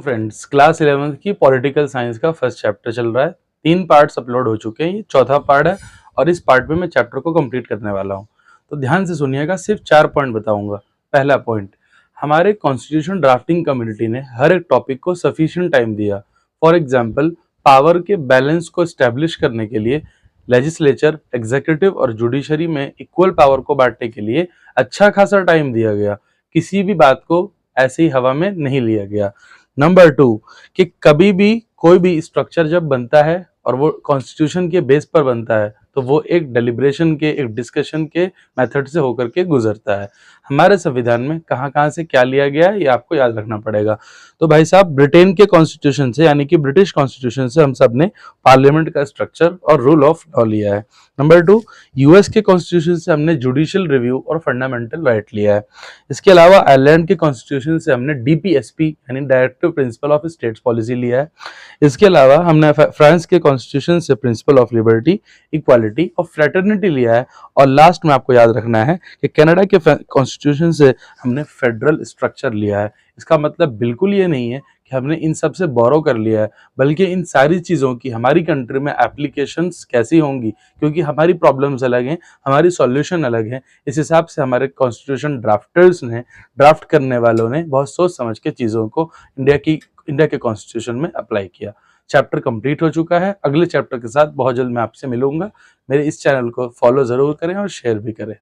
Friends, class 11th की political science का first chapter चल रहा है। 3 पार्ट्स अपलोड हो चुके हैं, ये चौथा पार्ट है और इस पार्ट में मैं चैप्टर को कंप्लीट करने वाला हूँ। तो ध्यान से सुनिएगा, सिर्फ 4 पॉइंट बताऊंगा। पहला पॉइंट, हमारे कॉन्स्टिट्यूशन ड्राफ्टिंग कम्युनिटी ने हर एक टॉपिक को सफिशिएंट टाइम दिया। फॉर एग्जाम्पल, पावर के बैलेंस को स्टैब्लिश करने के लिए लेजिस्लेचर, एग्जीक्यूटिव और जुडिशरी में इक्वल पावर को बांटने के लिए अच्छा खासा टाइम दिया गया। किसी भी बात को ऐसे ही हवा में नहीं लिया गया। नंबर 2, कि कभी भी कोई भी स्ट्रक्चर जब बनता है और वो कॉन्स्टिट्यूशन के बेस पर बनता है तो वो एक डेलिब्रेशन के, एक डिस्कशन के मेथड से होकर के गुजरता है। हमारे संविधान में कहाँ कहाँ से क्या लिया गया है ये आपको याद रखना पड़ेगा। तो भाई साहब, ब्रिटेन के कॉन्स्टिट्यूशन से यानी कि ब्रिटिश कॉन्स्टिट्यूशन से हम सब ने पार्लियामेंट का स्ट्रक्चर और रूल ऑफ लॉ लिया है। नंबर 2, यूएस के कॉन्स्टिट्यूशन से हमने जुडिशियल रिव्यू और फंडामेंटल राइट लिया है। इसके अलावा आयरलैंड के कॉन्स्टिट्यूशन से हमने डीपीएसपी यानी directive principle of states policy लिया है। इसके अलावा हमने फ्रांस के कॉन्स्टिट्यूशन से प्रिंसिपल ऑफ लिबर्टी, इक्वालिटी और फ्रेटर्निटी लिया है। और लास्ट में आपको याद रखना है कि कनाडा के कॉन्स्टिट्यूशन से हमने फेडरल स्ट्रक्चर लिया है। इसका मतलब बिल्कुल ये नहीं है कि हमने इन सब से बोरो कर लिया है, बल्कि इन सारी चीज़ों की हमारी कंट्री में एप्लीकेशंस कैसी होंगी, क्योंकि हमारी प्रॉब्लम्स अलग हैं, हमारी सॉल्यूशन अलग हैं। इस हिसाब से हमारे कॉन्स्टिट्यूशन ड्राफ्टर्स ने, ड्राफ्ट करने वालों ने बहुत सोच समझ के चीज़ों को इंडिया के कॉन्स्टिट्यूशन में अप्लाई किया। चैप्टर कंप्लीट हो चुका है। अगले चैप्टर के साथ बहुत जल्द मैं आपसे मिलूंगा। मेरे इस चैनल को फॉलो ज़रूर करें और शेयर भी करें।